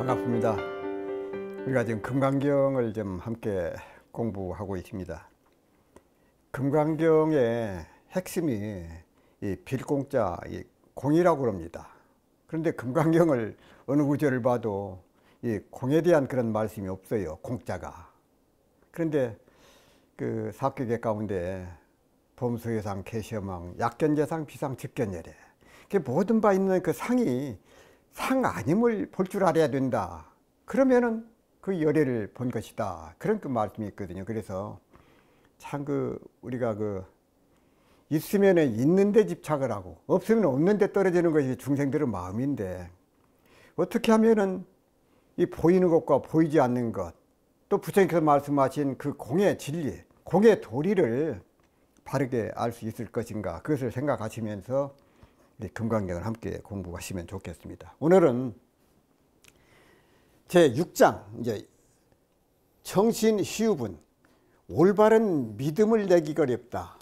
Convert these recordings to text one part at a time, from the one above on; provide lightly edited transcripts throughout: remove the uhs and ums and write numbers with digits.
반갑습니다. 우리가 지금 금강경을 좀 함께 공부하고 있습니다. 금강경의 핵심이 이 빌공자, 이 공이라고 합니다. 그런데 금강경을 어느 구절을 봐도 이 공에 대한 그런 말씀이 없어요. 공자가. 그런데 그 사격의 가운데 범수해상, 개시어망, 약견재상, 비상, 직견예래. 그 모든 바 있는 그 상이 상 아님을 볼 줄 알아야 된다. 그러면은 그 열애를 본 것이다. 그런 그 말씀이 있거든요. 그래서 참 우리가 있으면은 있는데 집착을 하고 없으면 없는데 떨어지는 것이 중생들의 마음인데, 어떻게 하면은 이 보이는 것과 보이지 않는 것, 또 부처님께서 말씀하신 그 공의 진리, 공의 도리를 바르게 알 수 있을 것인가, 그것을 생각하시면서 금강경을 함께 공부하시면 좋겠습니다. 오늘은 제 6장 이제 정신희우분, 올바른 믿음을 내기가 어렵다.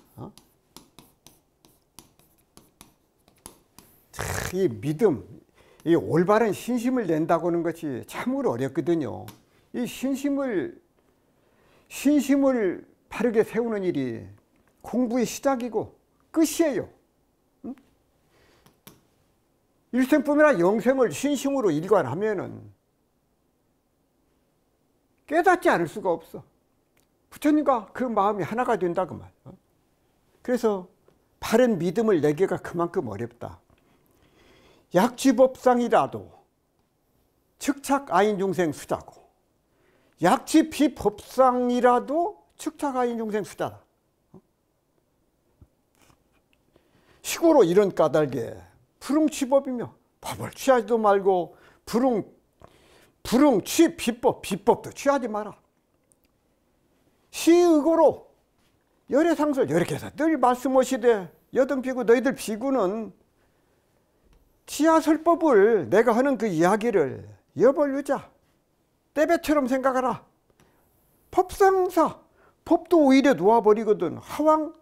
이 믿음, 이 올바른 신심을 낸다고 하는 것이 참으로 어렵거든요. 이 신심을 바르게 세우는 일이 공부의 시작이고 끝이에요. 일생뿐이나 영생을 신심으로 일관하면은 깨닫지 않을 수가 없어. 부처님과 그 마음이 하나가 된다 그 말. 그래서 바른 믿음을 내기가 그만큼 어렵다. 약취법상이라도 측착아인 중생 수자고, 약취비법상이라도 측착아인 중생 수자다. 시고로 이런 까닭에 불응취법이며 법을 취하지도 말고 불응취 비법도 취하지 마라. 시의고로 열애상설 열애께서 늘 말씀하시되, 여등비구 너희들 비구는 치하설법을 내가 하는 그 이야기를 여벌유자 떼배처럼 생각하라. 법상사, 법도 오히려 놓아버리거든. 하왕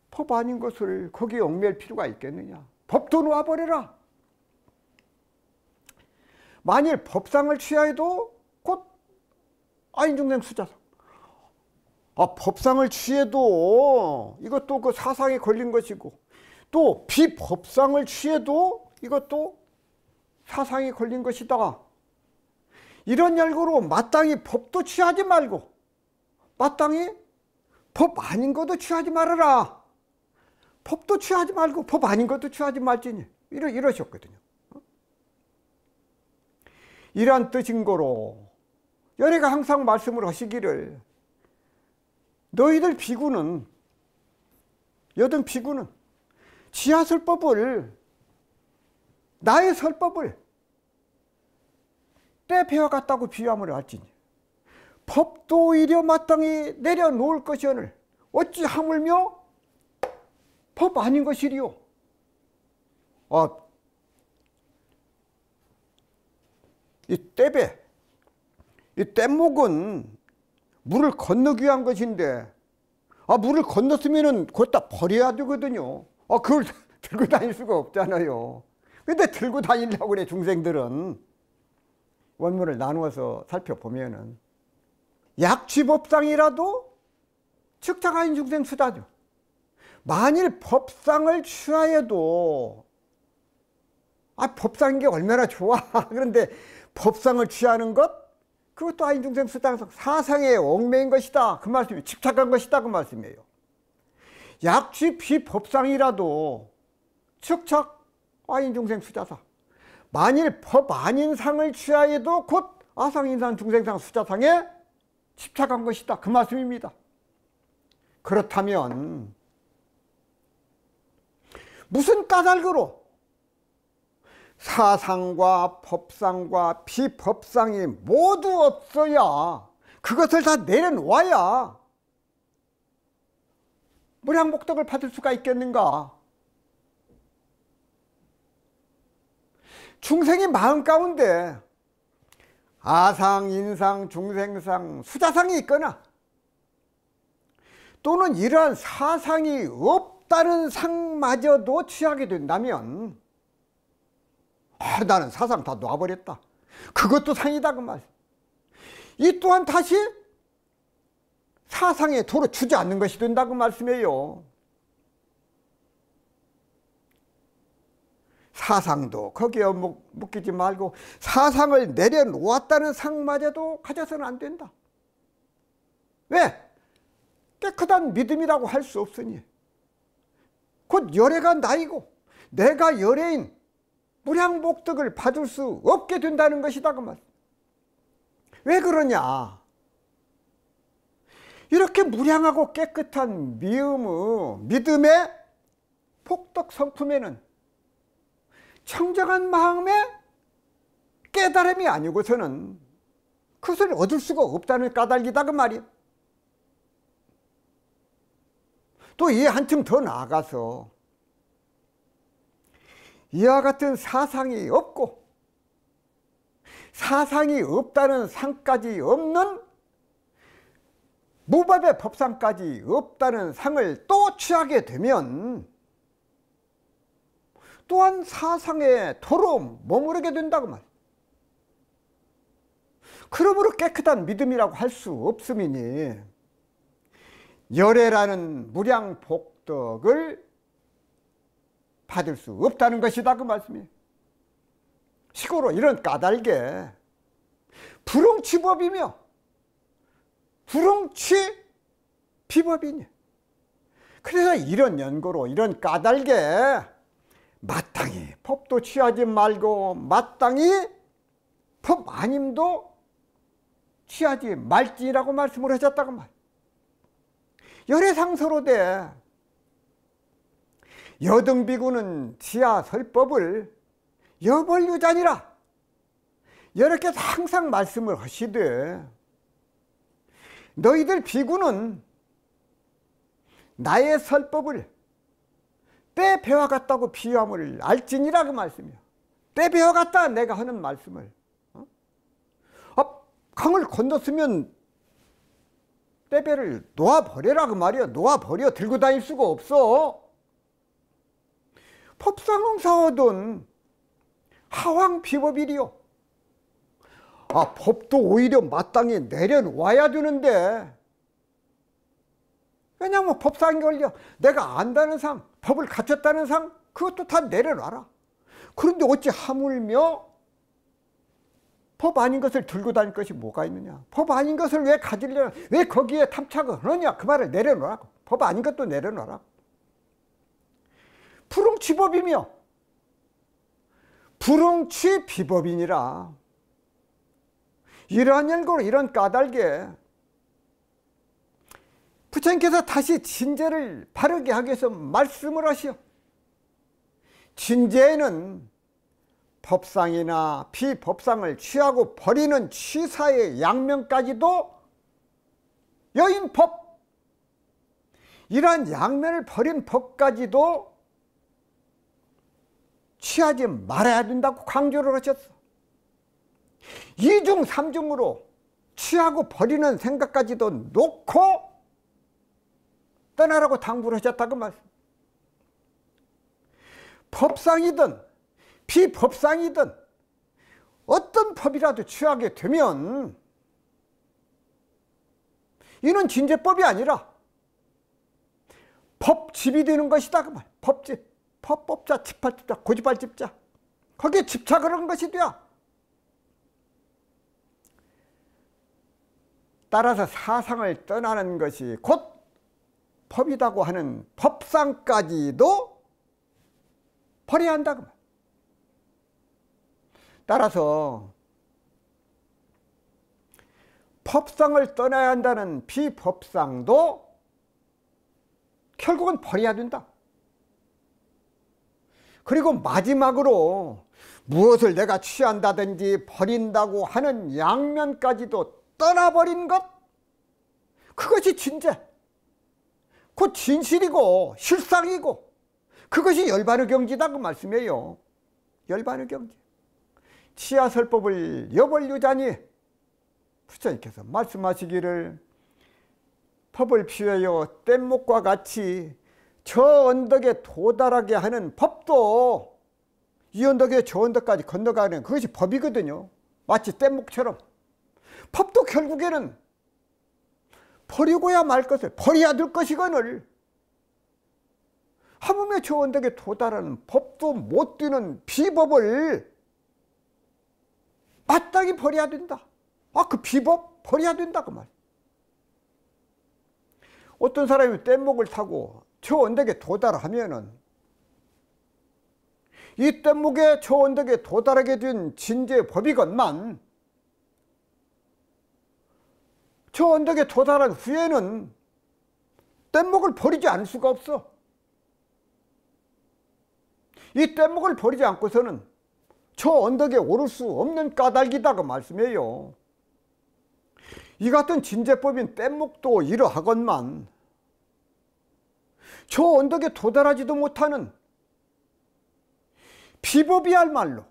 법 아닌 것을 거기에 얽매일 필요가 있겠느냐. 법도 놓아버려라. 만일 법상을 취하여도 곧 아인중생 수자상. 법상을 취해도 이것도 그 사상에 걸린 것이고, 또 비법상을 취해도 이것도 사상에 걸린 것이다. 이런 열고로 마땅히 법도 취하지 말고 마땅히 법 아닌 것도 취하지 말아라. 법도 취하지 말고 법 아닌 것도 취하지 말지니, 이러셨거든요. 이러한 뜻인 거로 열애가 항상 말씀을 하시기를, 너희들 비구는, 여든 비구는 지하설법을, 나의 설법을 떼배워갔다고 비유함을 할지니 법도 오히려 마땅히 내려놓을 것이오늘 어찌 하물며 법 아닌 것이리요. 이 떼배, 이 뗏목은 물을 건너기 위한 것인데, 물을 건넜으면은 거기다 버려야 되거든요. 그걸 들고 다닐 수가 없잖아요. 근데 들고 다니려고 그래, 중생들은. 원문을 나누어서 살펴보면은 약취법상이라도 측착아인 중생 수다죠. 만일 법상을 취하여도, 법상인 게 얼마나 좋아. 그런데 법상을 취하는 것, 그것도 아인 중생 수당상, 사상에 얽매인 것이다. 그 말씀이, 집착한 것이다. 그 말씀이에요. 약취 비법상이라도 측착 아인 중생 수자상. 만일 법 아닌 상을 취하여도 곧 아상인상 중생상 수자상에 집착한 것이다. 그 말씀입니다. 그렇다면 무슨 까닭으로 사상과 법상과 비법상이 모두 없어야, 그것을 다 내려놓아야 무량복덕을 받을 수가 있겠는가? 중생의 마음 가운데 아상, 인상, 중생상, 수자상이 있거나, 또는 이러한 사상이 없다는 상마저도 취하게 된다면, 나는 사상 다 놔버렸다. 그것도 상이다 그 말. 이 또한 다시 사상의 도로 주지 않는 것이 된다고 말씀이에요. 사상도 거기에 묶이지 말고 사상을 내려놓았다는 상마저도 가져서는 안 된다. 왜? 깨끗한 믿음이라고 할 수 없으니. 곧 열애가 나이고 내가 열애인 무량복덕을 받을 수 없게 된다는 것이다 그 말. 왜 그러냐? 이렇게 무량하고 깨끗한 믿음의 복덕 성품에는 청정한 마음의 깨달음이 아니고서는 그것을 얻을 수가 없다는 까닭이다 그 말이야. 또 이 한층 더 나아가서 이와 같은 사상이 없고 사상이 없다는 상까지 없는 무법의 법상까지 없다는 상을 또 취하게 되면 또한 사상의 도로 머무르게 된다고 말. 그러므로 깨끗한 믿음이라고 할 수 없음이니 열애라는 무량복덕을 받을 수 없다는 것이다 그 말씀이에요. 식으로 이런 까닭에 불응취법이며 불응취비법이니. 그래서 이런 연고로 이런 까닭에 마땅히 법도 취하지 말고 마땅히 법 아님도 취하지 말지라고 말씀을 하셨다고 말. 열애상서로되 여등비구는 지하설법을 여벌유잔이라 이렇게 항상 말씀을 하시되 너희들 비구는 나의 설법을 때 배워갔다고 비유함을 알지니라 그 말씀이야. 때 배워갔다 내가 하는 말씀을. 강을 건넜으면 때배를 놓아버려라 그 말이야. 놓아버려. 들고 다닐 수가 없어. 법상응사하던 하왕비법이리요. 법도 오히려 마땅히 내려놓아야 되는데, 왜냐하면 법상이 걸려 내가 안다는 상, 법을 갖췄다는 상, 그것도 다 내려놔라. 그런데 어찌 하물며 법 아닌 것을 들고 다닐 것이 뭐가 있느냐. 법 아닌 것을 왜 가지려냐. 왜 거기에 탐착을 하느냐. 그 말을 내려놓으라고. 법 아닌 것도 내려놓으라고. 불응취법이며 불응취비법이니라. 이러한 연고로 이런 까닭에 부처님께서 다시 진제를 바르게 하기 위해서 말씀을 하시오. 진제에는 법상이나 비법상을 취하고 버리는 취사의 양면까지도 여인법, 이러한 양면을 버린 법까지도 취하지 말아야 된다고 강조를 하셨어. 이중 삼중으로 취하고 버리는 생각까지도 놓고 떠나라고 당부를 하셨다고 말씀. 법상이든 비법상이든 어떤 법이라도 취하게 되면 이는 진제법이 아니라 법집이 되는 것이다 그 말. 법집, 법법자, 집팔집자, 고집할집자, 거기에 집착을 한 것이 돼야. 따라서 사상을 떠나는 것이 곧 법이라고 하는 법상까지도 버려야 한다 그 말. 따라서 법상을 떠나야 한다는 비법상도 결국은 버려야 된다. 그리고 마지막으로 무엇을 내가 취한다든지 버린다고 하는 양면까지도 떠나버린 것, 그것이 진제, 곧 진실이고 실상이고 그것이 열반의 경지다 그 말씀이에요. 열반의 경지. 치야설법을 여벌유자니 부처님께서 말씀하시기를 법을 피하여 뗏목과 같이 저 언덕에 도달하게 하는 법도 이 언덕에 저 언덕까지 건너가는 그것이 법이거든요. 마치 뗏목처럼 법도 결국에는 버리고야 말 것을, 버려야 될 것이거늘 하물며 저 언덕에 도달하는 법도 못 뛰는 비법을 마땅히 버려야 된다. 그 비법 버려야 된다 그 말. 어떤 사람이 뗏목을 타고 저 언덕에 도달하면은 이 뗏목에 저 언덕에 도달하게 된 진제법이건만 저 언덕에 도달한 후에는 뗏목을 버리지 않을 수가 없어. 이 뗏목을 버리지 않고서는 저 언덕에 오를 수 없는 까닭이다 그 말씀이에요. 이 같은 진제법인 뗏목도 이러하건만 저 언덕에 도달하지도 못하는 비법이야말로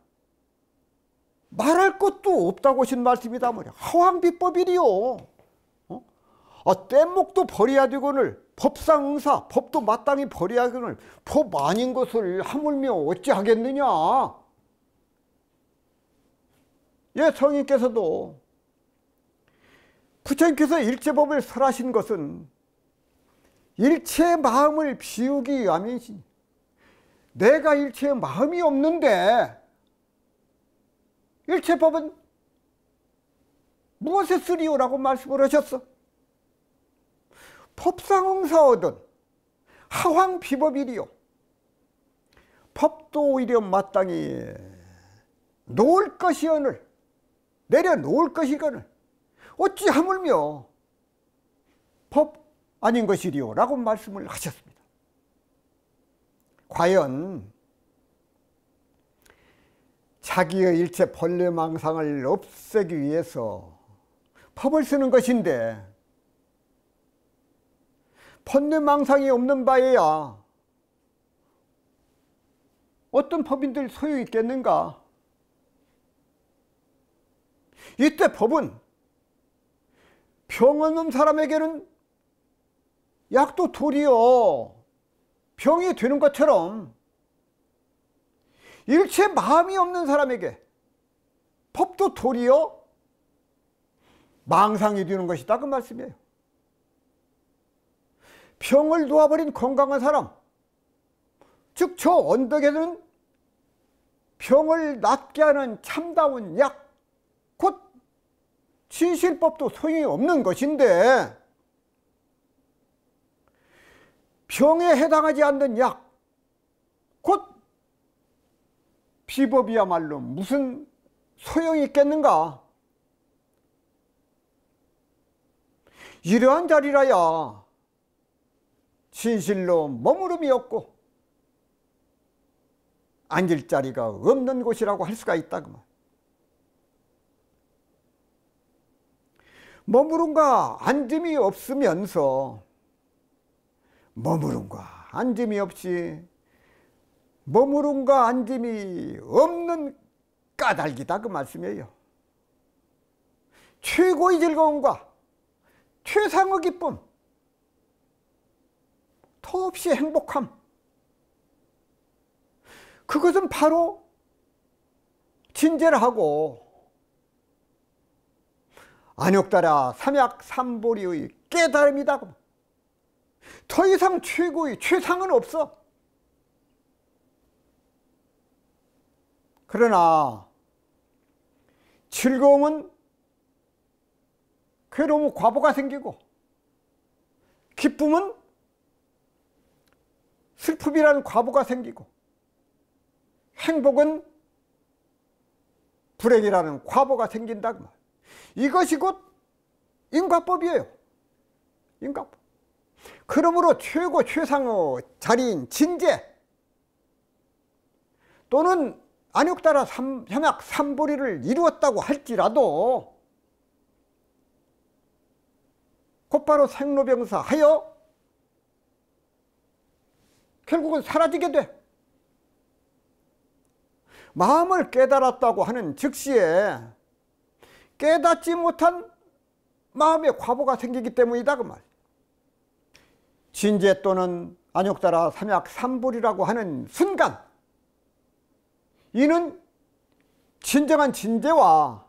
말할 것도 없다고 하신 말씀이다 말이야. 하왕비법이리요. 뗏목도 버려야 되거늘 법상응사, 법도 마땅히 버려야 되거늘 법 아닌 것을 하물며 어찌하겠느냐. 예, 성인께서도 부처님께서 일체법을 설하신 것은 일체의 마음을 비우기 위함이지, 내가 일체의 마음이 없는데 일체법은 무엇에 쓰리오라고 말씀을 하셨어. 법상응사하던 하왕비법이리요. 법도 오히려 마땅히 놓을 것이오늘, 내려놓을 것이거늘 어찌 하물며 법 아닌 것이리요 라고 말씀을 하셨습니다. 과연 자기의 일체 번뇌망상을 없애기 위해서 법을 쓰는 것인데 번뇌망상이 없는 바에야 어떤 법인들 소용이 있겠는가. 이때 법은 병 없는 사람에게는 약도 도리어 병이 되는 것처럼 일체 마음이 없는 사람에게 법도 도리어 망상이 되는 것이다 그 말씀이에요. 병을 놓아버린 건강한 사람, 즉 저 언덕에는 병을 낫게 하는 참다운 약, 곧 진실법도 소용이 없는 것인데 병에 해당하지 않는 약, 곧 비법이야말로 무슨 소용이 있겠는가. 이러한 자리라야 진실로 머무름이 없고 앉을 자리가 없는 곳이라고 할 수가 있다 그 말. 머무름과 앉음이 없으면서 머무름과 앉음이 없이 머무름과 앉음이 없는 까닭이다 그 말씀이에요. 최고의 즐거움과 최상의 기쁨, 더없이 행복함, 그것은 바로 진제를 하고 안욕따라 삼약삼보리의 깨달음이다. 더 이상 최고의 최상은 없어. 그러나 즐거움은 괴로움은 과보가 생기고 기쁨은 슬픔이라는 과보가 생기고 행복은 불행이라는 과보가 생긴다. 이것이 곧 인과법이에요. 인과법. 그러므로 최고 최상의 자리인 진제 또는 안욕따라 삼약삼보리를 이루었다고 할지라도 곧바로 생로병사 하여 결국은 사라지게 돼. 마음을 깨달았다고 하는 즉시에 깨닫지 못한 마음에 과보가 생기기 때문이다 그 말. 진제 또는 안욕따라 삼약삼보리라고 하는 순간 이는 진정한 진제와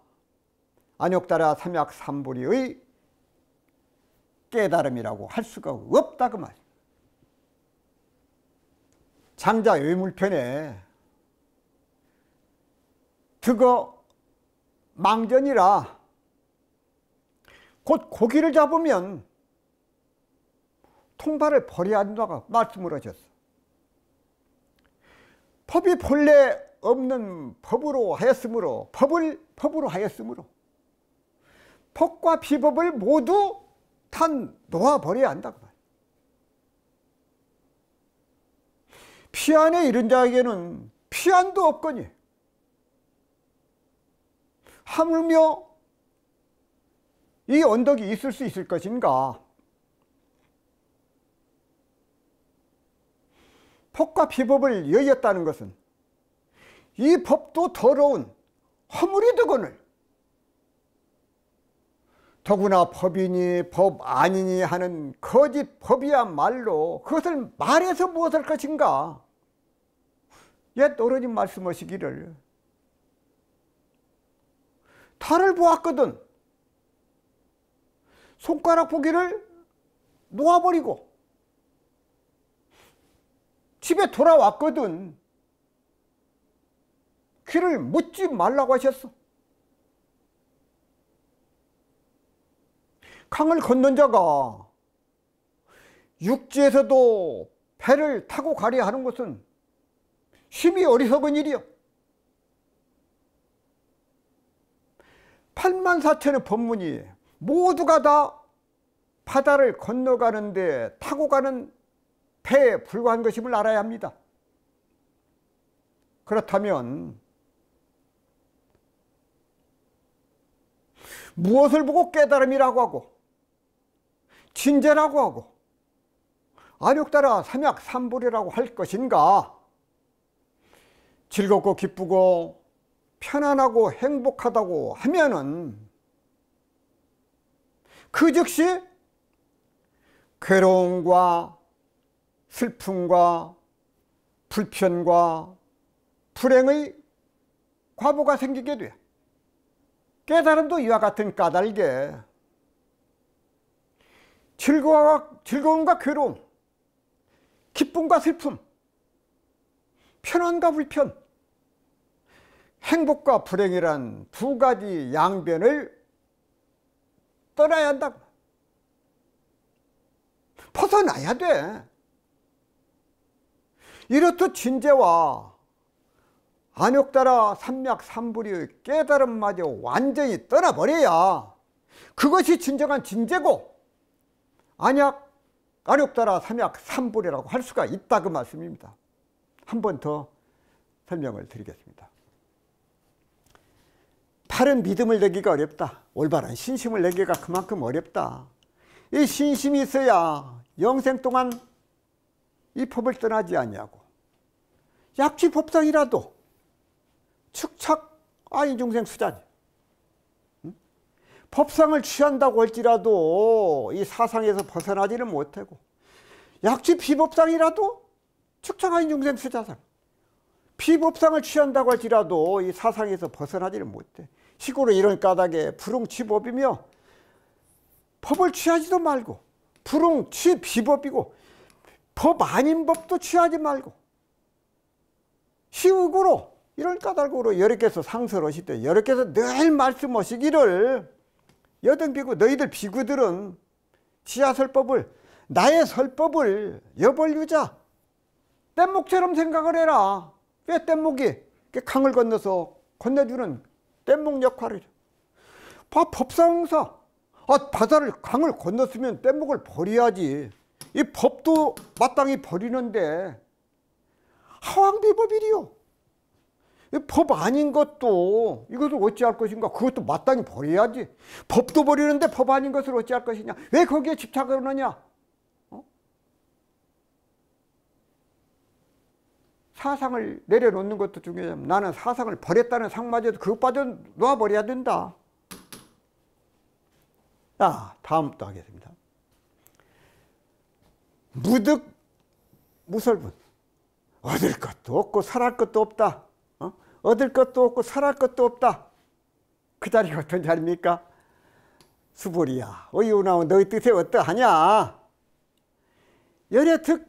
안욕달화 삼약삼불이의 깨달음이라고 할 수가 없다 그 말. 장자 외물편에 득어 망전이라 곧 고기를 잡으면 통발을 버려야 한다고 말씀을 하셨어. 법이 본래 없는 법으로 하였으므로 법으로 하였으므로 법과 비법을 모두 다 놓아버려야 한다고 말이야. 피안에 이른 자에게는 피안도 없거니 하물며 이 언덕이 있을 수 있을 것인가. 법과 비법을 여의었다는 것은 이 법도 더러운 허물이되거늘 더구나 법이니 법 아니니 하는 거짓 법이야말로 그것을 말해서 무엇할 것인가. 옛 어른이 말씀하시기를 달을 보았거든 손가락 보기를 놓아버리고 집에 돌아왔거든 귀를 묻지 말라고 하셨어. 강을 건넌 자가 육지에서도 배를 타고 가려 하는 것은 심히 어리석은 일이요. 84,000의 법문이 모두가 다 바다를 건너가는데 타고 가는 배에 불과한 것임을 알아야 합니다. 그렇다면 무엇을 보고 깨달음이라고 하고 진재라고 하고 안욕달화 삼약삼불이라고 할 것인가. 즐겁고 기쁘고 편안하고 행복하다고 하면은 그 즉시 괴로움과 슬픔과 불편과 불행의 과보가 생기게 돼. 깨달음도 이와 같은 까닭에 즐거움과 괴로움, 기쁨과 슬픔, 편안과 불편, 행복과 불행이란 두 가지 양변을 떠나야 한다고. 벗어나야 돼. 이렇듯 진재와 안욕달화 삼약삼불의 깨달음마저 완전히 떠나버려야 그것이 진정한 진재고 안욕달화 삼약삼불이라고 할 수가 있다 그 말씀입니다. 한 번 더 설명을 드리겠습니다. 바른 믿음을 내기가 어렵다. 올바른 신심을 내기가 그만큼 어렵다. 이 신심이 있어야 영생 동안 이 법을 떠나지 아니하고 약취법상이라도 축착 아인중생 수자니 법상을 취한다고 할지라도 이 사상에서 벗어나지는 못하고 약취 비법상이라도 축착 아인중생 수자상 비법상을 취한다고 할지라도 이 사상에서 벗어나지는 못해. 시골에 이런 까닭에 불응취법이며 법을 취하지도 말고 불응취비법이고 법 아닌 법도 취하지 말고 시국으로 이런 까닭으로 여러께서 상설하시되 여러께서 늘 말씀하시기를 여등비구 너희들 비구들은 지하설법을 나의 설법을 여벌유자 뗏목처럼 생각을 해라. 왜 뗏목이 강을 건너서 건네주는 뗏목 역할을 봐. 법상사 바다를 강을 건넜으면 뗏목을 버려야지. 이 법도 마땅히 버리는데 하왕비법이리요. 법 아닌 것도 이것을 어찌할 것인가. 그것도 마땅히 버려야지. 법도 버리는데 법 아닌 것을 어찌할 것이냐. 왜 거기에 집착을 하느냐. 사상을 내려놓는 것도 중요해요. 나는 사상을 버렸다는 상마저도 그것마저 놓아버려야 된다. 자, 다음 또 하겠습니다. 무득 무설분. 얻을 것도 없고 살할 것도 없다. 얻을 것도 없고 살할 것도 없다. 그 자리가 어떤 자리입니까? 수불이야. 어이오나오 너희 뜻이 어떠하냐? 열애특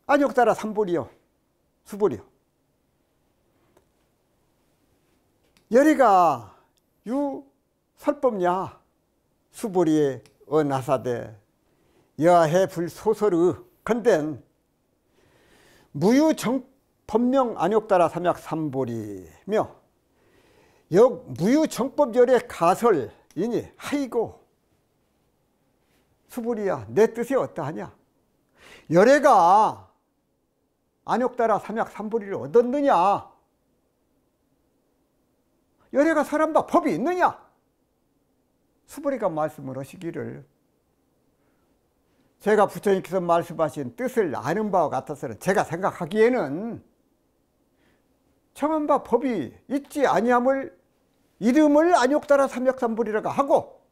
안욕따라 삼불이요. 수불이요. 열애가 유 설법냐? 수불이 어나사대 여해 불소설의 건된 무유정 법명 안욕따라 삼약 삼불이며 역 무유정법 열애 가설이니 하이고 수불이야 내 뜻이 어떠하냐? 열애가 안욕따라 삼약 삼불이를 얻었느냐? 열애가 사람과 법이 있느냐? 수불이가 말씀을 하시기를 제가 부처님께서 말씀하신 뜻을 아는 바와 같아서는 제가 생각하기에는 정한 바 법이 있지 아니함을 이름을 안욕따라 삼약삼불이라고 하고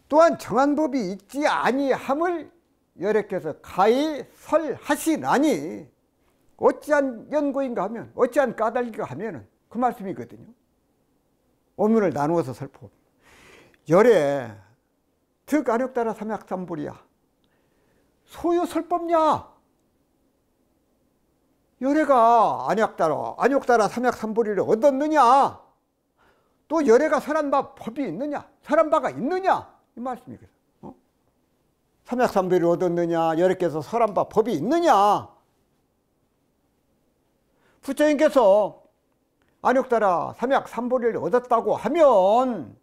또한 정한 법이 있지 아니함을 열애께서 가히 설하시나니 어찌한 연고인가 하면 어찌한 까닭인가 하면은 그 말씀이거든요. 오문을 나누어서 설포 열애 득 안욕따라 삼약삼불이야 소유 설법냐? 열애가 안욕따라 삼약삼불이를 얻었느냐? 또 열애가 설한 바 법이 있느냐? 설한 바가 있느냐? 이 말씀이거든. 삼약삼불이를 얻었느냐? 열애께서 설한 바 법이 있느냐? 부처님께서 안욕따라 삼약삼불이를 얻었다고 하면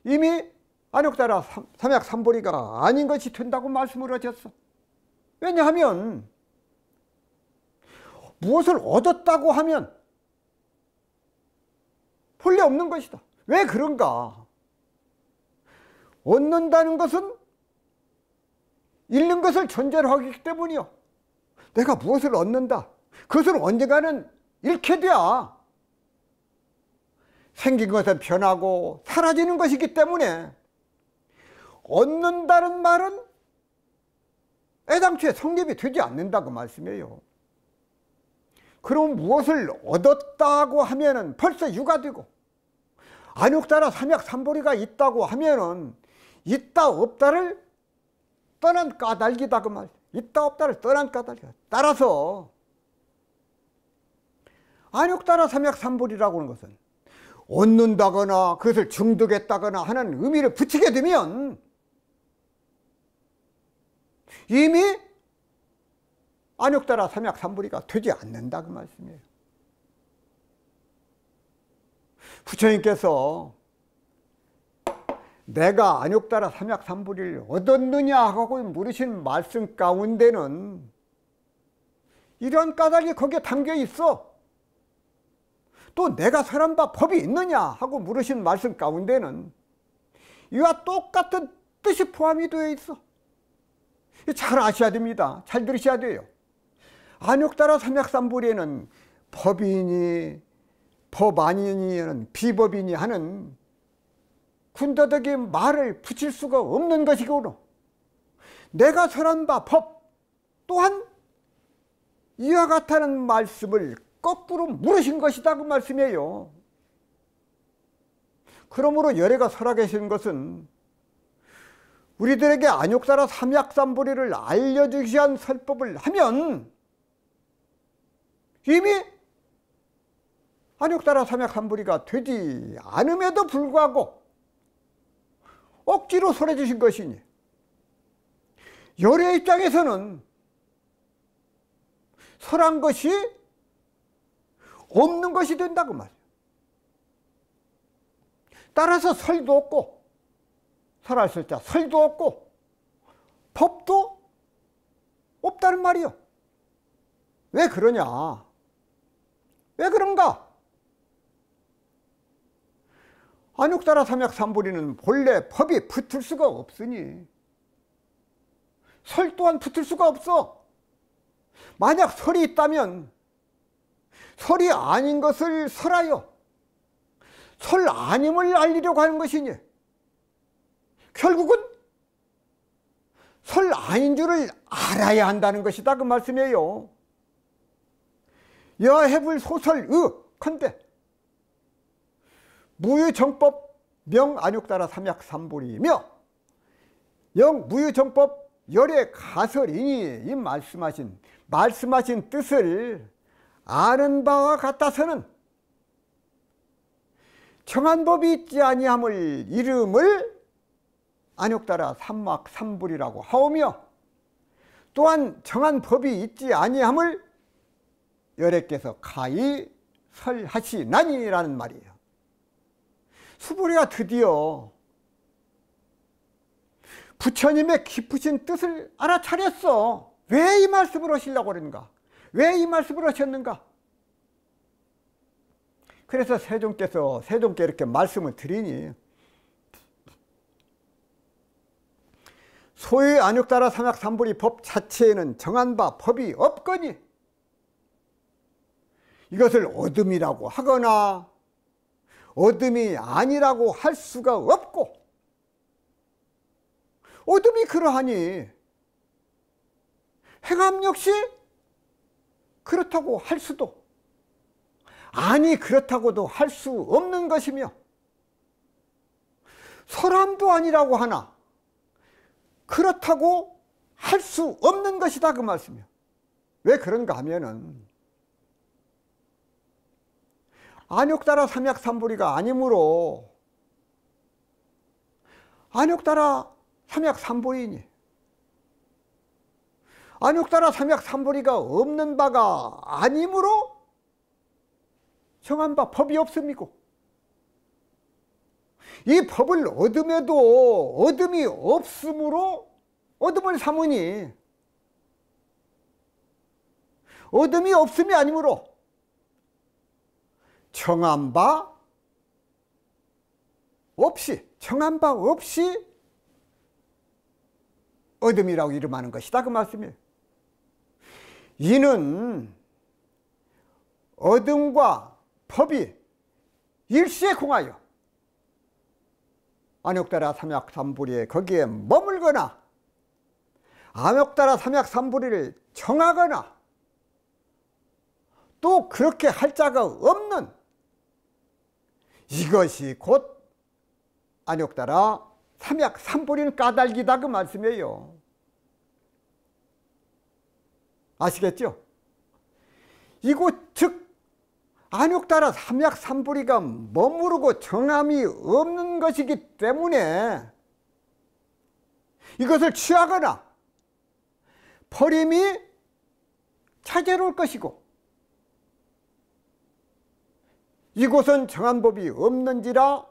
이미 안욕따라 삼약삼불이가 아닌 것이 된다고 말씀을 하셨어. 왜냐하면 무엇을 얻었다고 하면 본래 없는 것이다. 왜 그런가? 얻는다는 것은 잃는 것을 전제로 하기 때문이요. 내가 무엇을 얻는다. 그것은 언젠가는 잃게 돼야 생긴 것은 변하고 사라지는 것이기 때문에 얻는다는 말은 애당초에 성립이 되지 않는다고 말씀이에요. 그럼 무엇을 얻었다고 하면은 벌써 유가 되고 안욕따라 삼약삼불이가 있다고 하면은 있다 없다를 떠난 까닭이다 그 말. 있다 없다를 떠난 까닭이다. 따라서 안욕따라 삼약삼불이라고 하는 것은 얻는다거나 그것을 중득했다거나 하는 의미를 붙이게 되면 이미 안욕따라 삼약삼불이가 되지 않는다 그 말씀이에요. 부처님께서 내가 안욕따라 삼약삼불이를 얻었느냐 하고 물으신 말씀 가운데는 이러한 까닭이 거기에 담겨 있어. 또 내가 설한 바 법이 있느냐 하고 물으신 말씀 가운데는 이와 똑같은 뜻이 포함이 되어 있어. 잘 아셔야 됩니다. 잘 들으셔야 돼요. 안욕따라 삼약삼불에는 법이니 법 아니니 비법이니 하는 군더더기 말을 붙일 수가 없는 것이고 내가 설한 바 법 또한 이와 같다는 말씀을 거꾸로 물으신 것이다 그 말씀이에요. 그러므로 열애가 살아계신 것은 우리들에게 안욕따라 삼약삼불이를 알려주기 위한 설법을 하면 이미 안욕따라 삼약삼불이가 되지 않음에도 불구하고 억지로 설해 주신 것이니 열애 입장에서는 설한 것이 없는 것이 된다고 말이에요. 따라서 설도 없고 설할 설자 설도 없고 법도 없다는 말이요. 왜 그러냐? 왜 그런가? 안욕따라 삼약삼불이는 본래 법이 붙을 수가 없으니 설 또한 붙을 수가 없어. 만약 설이 있다면 설이 아닌 것을 설하여 설 아님을 알리려고 하는 것이니 결국은 설 아닌 줄을 알아야 한다는 것이다 그 말씀이에요. 여해불 소설의 컨대 무유정법 명안욕따라 삼약삼불이며 영무유정법 열애가설이니 이 말씀하신 뜻을 아는 바와 같아서는 정한 법이 있지 아니함을 이름을 안욕따라 삼막삼불이라고 하오며 또한 정한 법이 있지 아니함을 열애께서 가히 설하시나니라는 말이에요. 수보리가 드디어 부처님의 깊으신 뜻을 알아차렸어. 왜 이 말씀을 하시려고 그러는가? 왜 이 말씀을 하셨는가? 그래서 세종께 이렇게 말씀을 드리니 소위 안욕따라 삼약삼불이 법 자체에는 정한 바 법이 없거니 이것을 어둠이라고 하거나 어둠이 아니라고 할 수가 없고 어둠이 그러하니 행함 역시 그렇다고 할 수도 아니 그렇다고도 할 수 없는 것이며 설함도 아니라고 하나 그렇다고 할 수 없는 것이다 그 말씀이요. 왜 그런가 하면은 안욕따라 삼약삼불이가 아니므로 안욕따라 삼약삼불이니 안욕따라 삼약삼불이가 없는 바가 아니므로 정한 바 법이 없음이고 이 법을 얻음에도 어둠이 없으므로 어둠을 삼으니 어둠이 없음이 아니므로 정한 바 없이 어둠이라고 이름하는 것이다 그 말씀이에요. 이는 어둠과 법이 일시에 공하여 안욕따라 삼약삼불이에 거기에 머물거나 안욕따라 삼약삼불이를 정하거나 또 그렇게 할 자가 없는 이것이 곧 안욕따라 삼약삼불인 까닭이다 그 말씀이에요. 아시겠죠? 이곳 즉 안욕따라 삼약삼불이가 머무르고 정함이 없는 것이기 때문에 이것을 취하거나 버림이 자제로울 것이고 이곳은 정한 법이 없는지라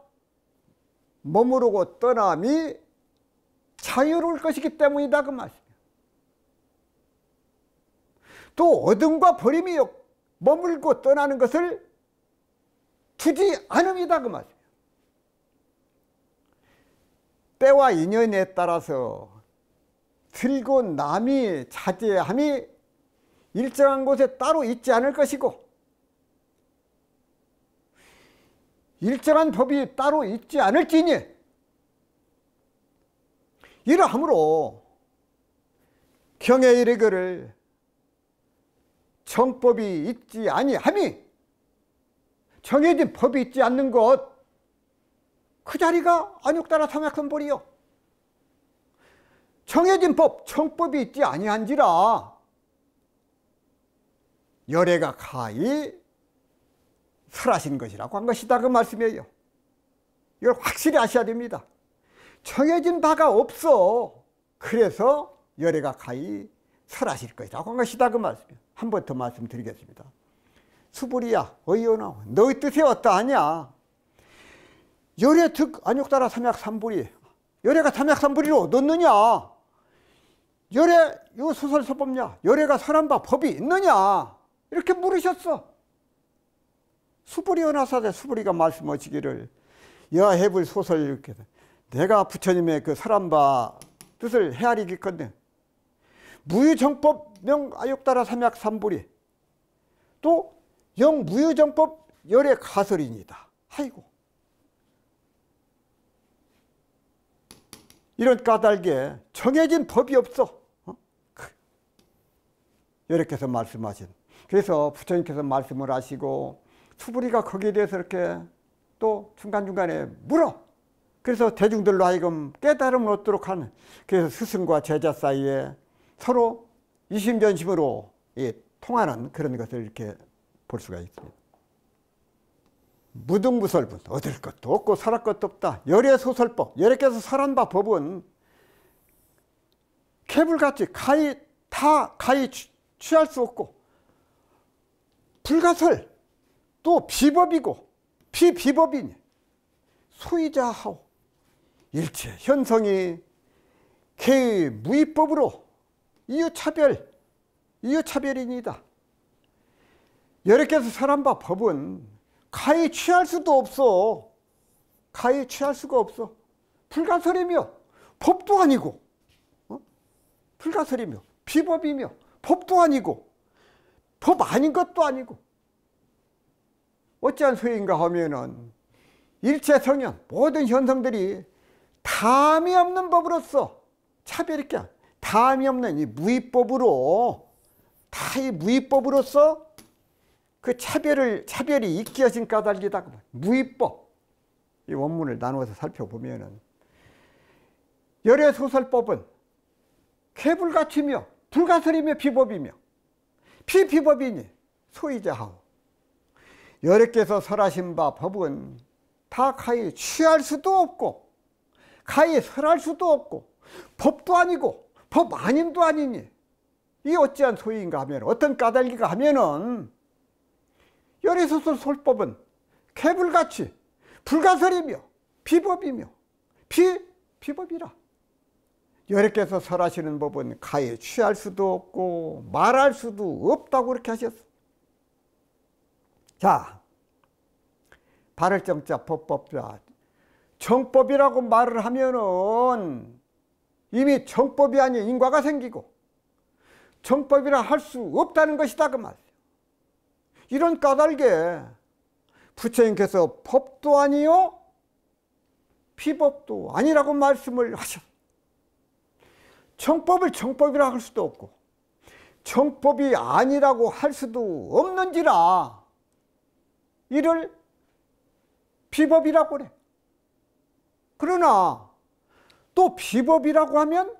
머무르고 떠남이 자유로울 것이기 때문이다 그 말씀이에요. 또 어둠과 버림이 머물고 떠나는 것을 두지 않음이다 그 말이에요. 때와 인연에 따라서 들고 남이 자제함이 일정한 곳에 따로 있지 않을 것이고 일정한 법이 따로 있지 않을지니 이러하므로 경에 이르기를 정법이 있지 아니함이 정해진 법이 있지 않는 것 그 자리가 안욕따라 삼약삼불이요. 정해진 법, 정법이 있지 아니한지라 열애가 가히 설하신 것이라고 한 것이다 그 말씀이에요. 이걸 확실히 아셔야 됩니다. 정해진 바가 없어. 그래서 열애가 가히 설하실 것이라고 한 것이다 그 말씀이에요. 한 번 더 말씀드리겠습니다. 수불이야 어이오나 너의 뜻이 어떠하냐. 열애 득 안욕따라 삼약삼불이 열애가 삼약삼불이로 얻었느냐. 열애 요 소설 서법냐 열애가 설한 바 법이 있느냐 이렇게 물으셨어. 수불이어나사대 수불이가 말씀하시기를 여해불 소설 이렇게 내가 부처님의 그 설한 바 뜻을 헤아리기건데 무유정법 명안욕따라 삼약삼불이 또 영무유정법 열애 가설이니다. 아이고 이런 까닭에 정해진 법이 없어. 이렇게 해서 말씀하신. 그래서 부처님께서 말씀을 하시고 수불이가 거기에 대해서 이렇게 또 중간중간에 물어. 그래서 대중들로 하여금 깨달음을 얻도록 하는, 그래서 스승과 제자 사이에 서로 이심전심으로 통하는 그런 것을 이렇게 볼 수가 있습니다. 무등무설분, 얻을 것도 없고 설할 것도 없다. 열애소설법, 열애께서 설한 바 법은 개불같이 가히 취할 수 없고, 불가설 또 비법이고 비비법이니 소이자하오. 일체 현성이 개의 무위법으로 이유차별이니다. 열애께서 설한 바 법은 가히 취할 수도 없어. 가히 취할 수가 없어. 불가설이며 법도 아니고, 불가설이며 비법이며 법도 아니고 법 아닌 것도 아니고, 어찌한 소인가 하면은 일체 성현 모든 현성들이 담이 없는 법으로서 차별있게 담이 없는 이 무위법으로, 다 이 무위법으로서 그 차별이 있기어진 까닭이다. 무위법. 이 원문을 나누어서 살펴보면은 열애소설법은 개불가치며 불가설이며 비법이며 비비법이니 소이자하오. 열애께서 설하신 바 법은 다 가히 취할 수도 없고 가히 설할 수도 없고 법도 아니고 법 아님도 아니니 이 어찌한 소위인가 하면, 어떤 까닭이가 하면은 열애소설법은 개불같이 불가설이며 비법이며 비비법이라. 열애께서 설하시는 법은 가히 취할 수도 없고 말할 수도 없다고 그렇게 하셨어. 자, 발을 정자 법법자, 정법이라고 말을 하면은 이미 정법이 아닌 인과가 생기고 정법이라 할 수 없다는 것이다 그 말이에요. 이런 까닭에 부처님께서 법도 아니요 비법도 아니라고 말씀을 하셨어요. 정법을 정법이라 할 수도 없고 정법이 아니라고 할 수도 없는지라 이를 비법이라고 그래. 그러나 또 비법이라고 하면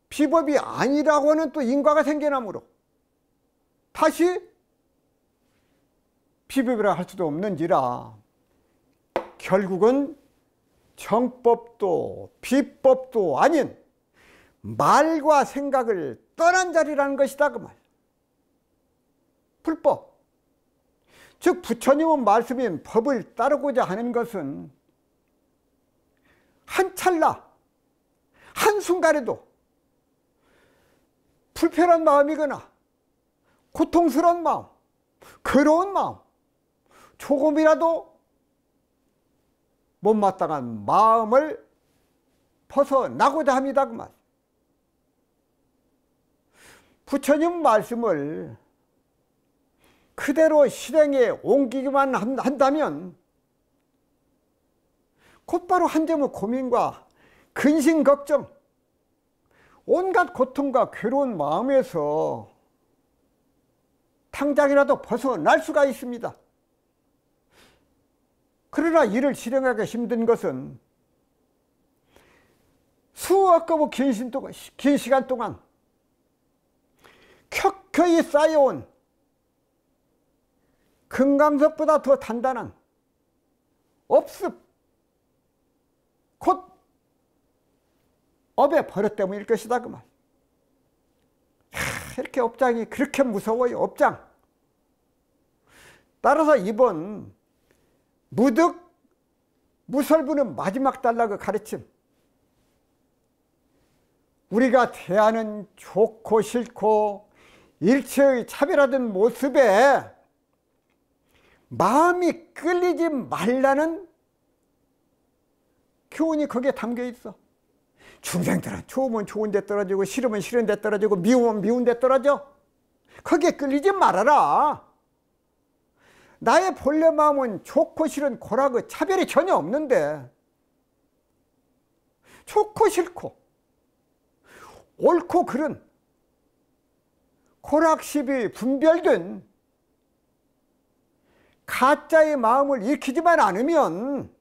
비법이 아니라고 하는 또 인과가 생겨나므로 다시 비법이라 할 수도 없는지라 결국은 정법도 비법도 아닌 말과 생각을 떠난 자리라는 것이다 그 말. 불법, 즉 부처님은 말씀인 법을 따르고자 하는 것은 한 찰나 한순간에도 불편한 마음이거나 고통스러운 마음, 괴로운 마음, 조금이라도 못마땅한 마음을 벗어나고자 합니다 그 말. 부처님 말씀을 그대로 실행에 옮기기만 한다면 곧바로 한 점의 고민과 근심 걱정, 온갖 고통과 괴로운 마음에서 당장이라도 벗어날 수가 있습니다. 그러나 이를 실행하기 힘든 것은 수억급의 긴 시간 동안 켜켜이 쌓여온 금강석보다 더 단단한 업습, 곧 업의 버릇 때문일 것이다 그 말. 이렇게 업장이 그렇게 무서워요. 업장. 따라서 이번 무득 무설부는 마지막 단락의 가르침, 우리가 대하는 좋고 싫고 일체의 차별화된 모습에 마음이 끌리지 말라는 교훈이 거기에 담겨 있어. 중생들은 좋으면 좋은 데 떨어지고 싫으면 싫은 데 떨어지고 미우면 미운 데 떨어져. 거기에 끌리지 말아라. 나의 본래 마음은 좋고 싫은 고락의 차별이 전혀 없는데 좋고 싫고 옳고 그른 고락십이 분별된 가짜의 마음을 익히지만 않으면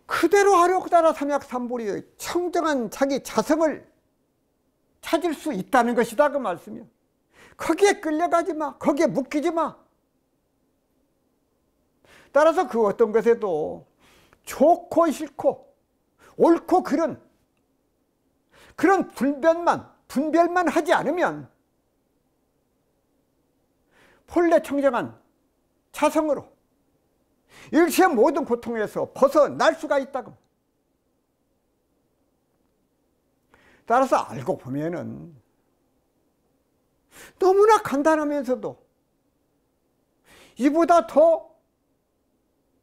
그대로 하려고 따라 삼약삼보리의 청정한 자기 자성을 찾을 수 있다는 것이다 그 말씀이요. 거기에 끌려가지 마. 거기에 묶이지 마. 따라서 그 어떤 것에도 좋고 싫고 옳고 그른 그런 분별만 하지 않으면 본래 청정한 자성으로 일체의 모든 고통에서 벗어날 수가 있다고. 따라서 알고 보면은 너무나 간단하면서도 이보다 더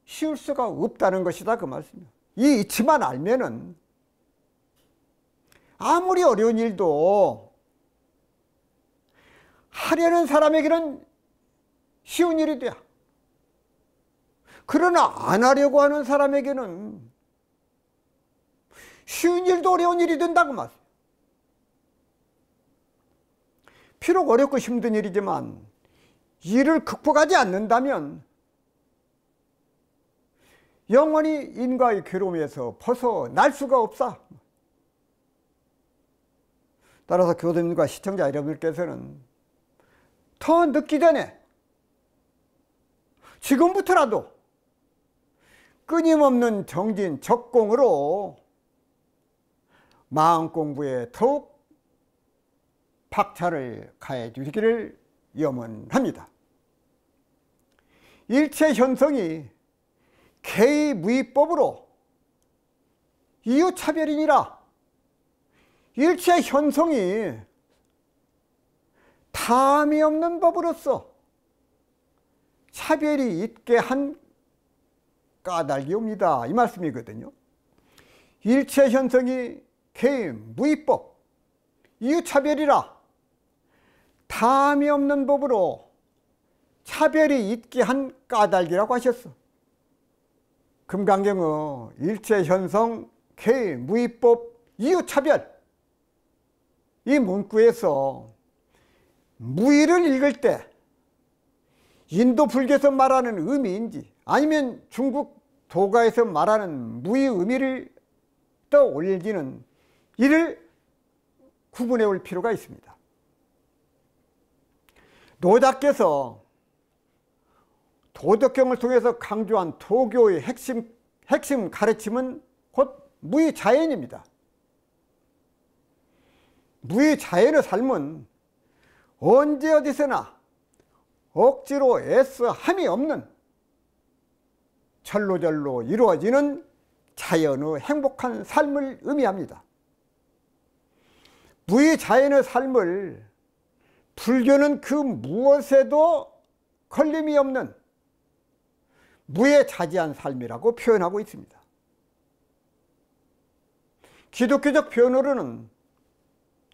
쉬울 수가 없다는 것이다 그 말씀이에요. 이 이치만 알면은 아무리 어려운 일도 하려는 사람에게는 쉬운 일이 돼. 그러나 안 하려고 하는 사람에게는 쉬운 일도 어려운 일이 된다고 말이에요. 비록 어렵고 힘든 일이지만 이를 극복하지 않는다면 영원히 인과의 괴로움에서 벗어날 수가 없어. 따라서 교도님과 시청자 여러분께서는 더 늦기 전에 지금부터라도 끊임없는 정진 적공으로 마음 공부에 더욱 박차를 가해 주시기를 염원합니다. 일체 현성이 개의무의법으로 이유차별이니라. 일체 현성이 탐이 없는 법으로서 차별이 있게 한 까닭이옵니다. 이 말씀이거든요. 일체 현성이 개의무의법 이유차별이라. 탐이 없는 법으로 차별이 있게 한 까닭이라고 하셨어. 금강경의 일체현성 개의무의법 이유차별, 이 문구에서 무의를 읽을 때 인도 불교에서 말하는 의미인지 아니면 중국 도가에서 말하는 무의 의미를 떠올리는 이를 구분해 올 필요가 있습니다. 노자께서 도덕경을 통해서 강조한 도교의 핵심 가르침은 곧 무의자연입니다. 무의자연의 삶은 언제 어디서나 억지로 애써 함이 없는 절로절로 이루어지는 자연의 행복한 삶을 의미합니다. 무의자연의 삶을 불교는 그 무엇에도 걸림이 없는 무의자지한 삶이라고 표현하고 있습니다. 기독교적 표현으로는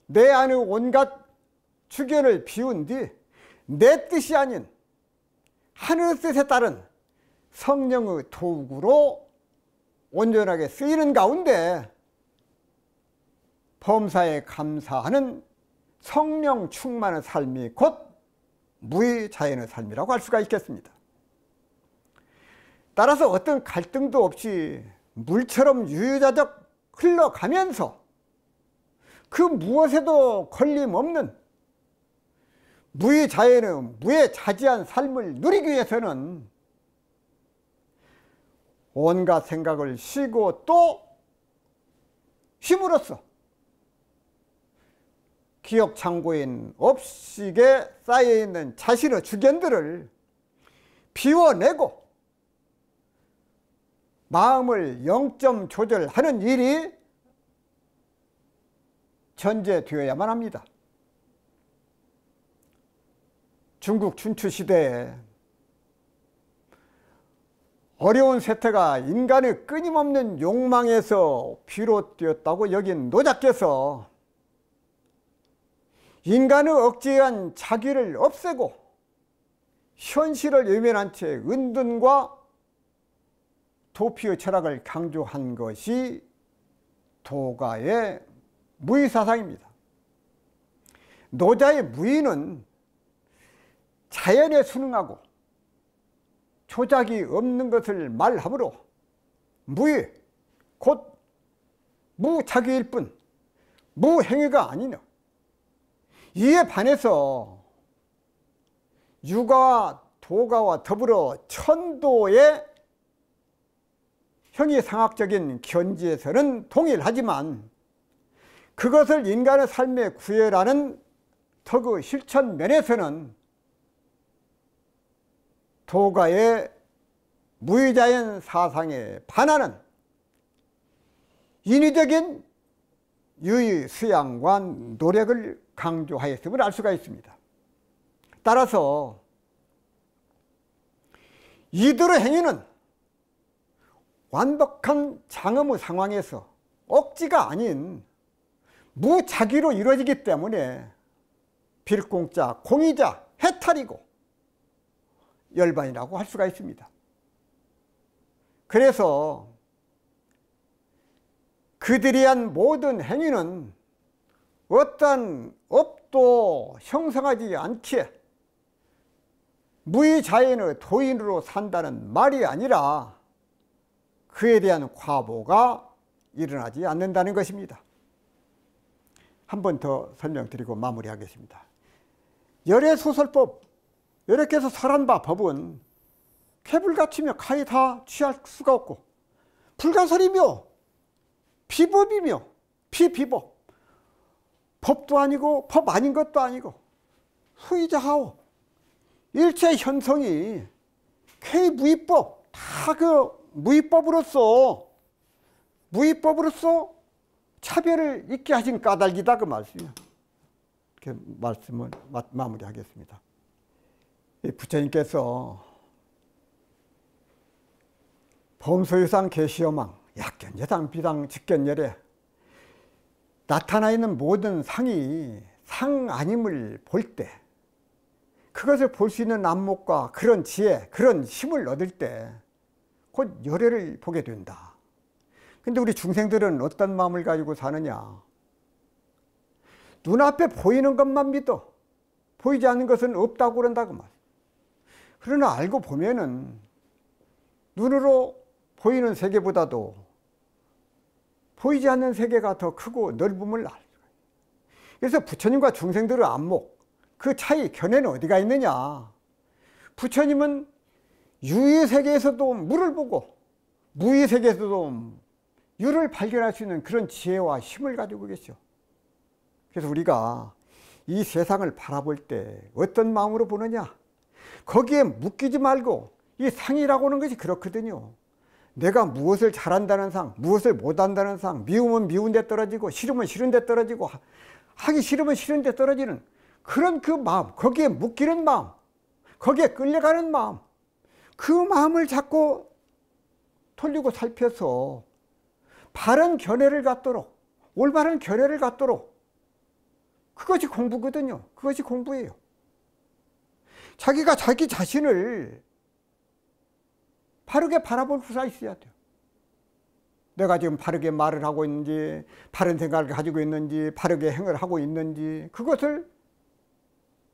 내 안의 온갖 주견을 비운 뒤 내 뜻이 아닌 하늘의 뜻에 따른 성령의 도구로 온전하게 쓰이는 가운데 범사에 감사하는 성령 충만의 삶이 곧 무의자연의 삶이라고 할 수가 있겠습니다. 따라서 어떤 갈등도 없이 물처럼 유유자적 흘러가면서 그 무엇에도 걸림없는 무의자연의 무의자지한 삶을 누리기 위해서는 온갖 생각을 쉬고 또 쉼으로써 기억창고인 업식에 쌓여있는 자신의 주견들을 비워내고 마음을 영점 조절하는 일이 전제되어야만 합니다. 중국 춘추 시대에 어려운 세태가 인간의 끊임없는 욕망에서 비롯되었다고 여긴 노자께서 인간의 억제한 자기를 없애고 현실을 외면한 채 은둔과 도피의 철학을 강조한 것이 도가의 무의사상입니다. 노자의 무의는 자연에 순응하고 조작이 없는 것을 말하므로 무의 곧 무작위일 뿐 무행위가 아니냐. 이에 반해서 유가와 도가와 더불어 천도의 형이상학적인 견지에서는 동일하지만 그것을 인간의 삶에 구애라는 덕의 실천 면에서는 도가의 무의자연 사상에 반하는 인위적인 유의 수양과 노력을 강조하였음을 알 수가 있습니다. 따라서 이들의 행위는 완벽한 장엄의 상황에서 억지가 아닌 무작위로 이루어지기 때문에 빌공자, 공의자, 해탈이고 열반이라고 할 수가 있습니다. 그래서 그들이 한 모든 행위는 어떠한 업도 형성하지 않기에 무의자연의 도인으로 산다는 말이 아니라 그에 대한 과보가 일어나지 않는다는 것입니다. 한 번 더 설명드리고 마무리하겠습니다. 열애소설법, 이렇게 해서 설한 바 법은 개불가치며 가히 다 취할 수가 없고 불가설이며 비법이며 비비법, 법도 아니고 법 아닌 것도 아니고 수의자하오 일체 현성이 K 무위법, 다 그 무위법으로서 차별을 있게 하신 까닭이다 그 말씀이에요. 이렇게 말씀을 마무리하겠습니다. 부처님께서 범소유상 계시여망 약견예상 비상 직견열에 나타나 있는 모든 상이 상 아님을 볼 때 그것을 볼 수 있는 안목과 그런 지혜, 그런 힘을 얻을 때 곧 열애를 보게 된다. 근데 우리 중생들은 어떤 마음을 가지고 사느냐. 눈앞에 보이는 것만 믿어. 보이지 않는 것은 없다고 그런다고 말. 그러나 알고 보면은 눈으로 보이는 세계보다도 보이지 않는 세계가 더 크고 넓음을 알 수가 있어요. 그래서 부처님과 중생들의 안목, 그 차이, 견해는 어디가 있느냐. 부처님은 유의 세계에서도 물을 보고 무의 세계에서도 유를 발견할 수 있는 그런 지혜와 힘을 가지고 계셔. 그래서 우리가 이 세상을 바라볼 때 어떤 마음으로 보느냐. 거기에 묶이지 말고 이 상이라고 하는 것이 그렇거든요. 내가 무엇을 잘한다는 상, 무엇을 못한다는 상, 미우면 미운 데 떨어지고 싫으면 싫은 데 떨어지고 하기 싫으면 싫은 데 떨어지는 그런 그 마음, 거기에 묶이는 마음, 거기에 끌려가는 마음, 그 마음을 자꾸 돌리고 살펴서 바른 견해를 갖도록, 올바른 견해를 갖도록, 그것이 공부거든요. 그것이 공부예요. 자기가 자기 자신을 바르게 바라볼 수가 있어야 돼요. 내가 지금 바르게 말을 하고 있는지, 바른 생각을 가지고 있는지, 바르게 행을 하고 있는지, 그것을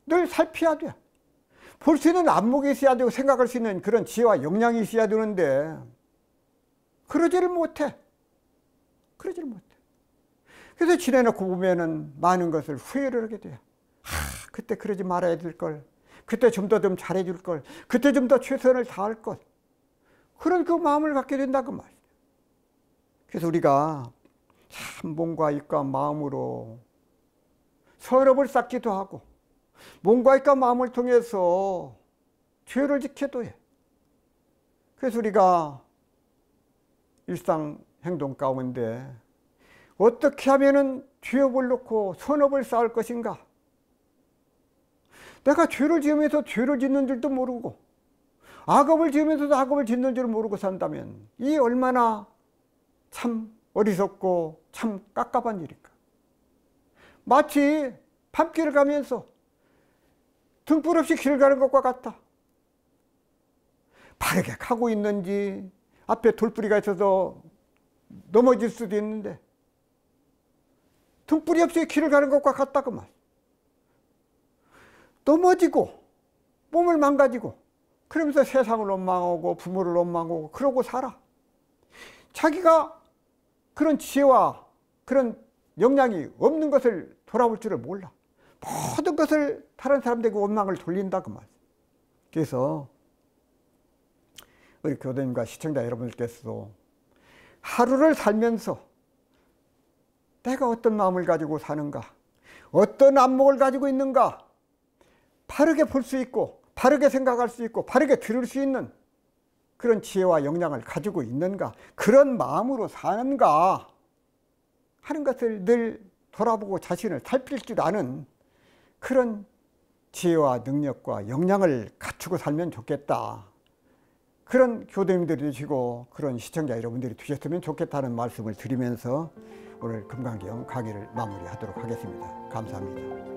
늘 살펴야 돼요. 볼 수 있는 안목이 있어야 되고 생각할 수 있는 그런 지혜와 역량이 있어야 되는데 그러지를 못해. 그러지를 못해. 그래서 지내놓고 보면은 많은 것을 후회를 하게 돼요. 그때 그러지 말아야 될 걸. 그때 좀 더 좀 잘해줄 걸. 그때 좀 더 최선을 다할 것. 그런 그 마음을 갖게 된다 그 말이에요. 그래서 우리가 참 몸과 입과 마음으로 선업을 쌓기도 하고 몸과 입과 마음을 통해서 죄를 지켜도 해. 그래서 우리가 일상 행동 가운데 어떻게 하면은 죄업을 놓고 선업을 쌓을 것인가. 내가 죄를 지으면서 죄를 짓는 줄도 모르고 악업을 지으면서도 악업을 짓는 줄 모르고 산다면 이 얼마나 참 어리석고 참 깝깝한 일일까. 마치 밤길을 가면서 등불 없이 길을 가는 것과 같다. 바르게 가고 있는지 앞에 돌뿌리가 있어서 넘어질 수도 있는데 등불이 없이 길을 가는 것과 같다 그 말. 넘어지고 몸을 망가지고 그러면서 세상을 원망하고 부모를 원망하고 그러고 살아. 자기가 그런 지혜와 그런 역량이 없는 것을 돌아볼 줄을 몰라. 모든 것을 다른 사람들에게 원망을 돌린다 그 말. 그래서 우리 교도님과 시청자 여러분들께서도 하루를 살면서 내가 어떤 마음을 가지고 사는가, 어떤 안목을 가지고 있는가, 바르게 볼 수 있고 바르게 생각할 수 있고 바르게 들을 수 있는 그런 지혜와 역량을 가지고 있는가, 그런 마음으로 사는가 하는 것을 늘 돌아보고 자신을 살필 줄 아는 그런 지혜와 능력과 역량을 갖추고 살면 좋겠다. 그런 교도님들이 되시고 그런 시청자 여러분들이 되셨으면 좋겠다는 말씀을 드리면서 오늘 금강경 강의를 마무리하도록 하겠습니다. 감사합니다.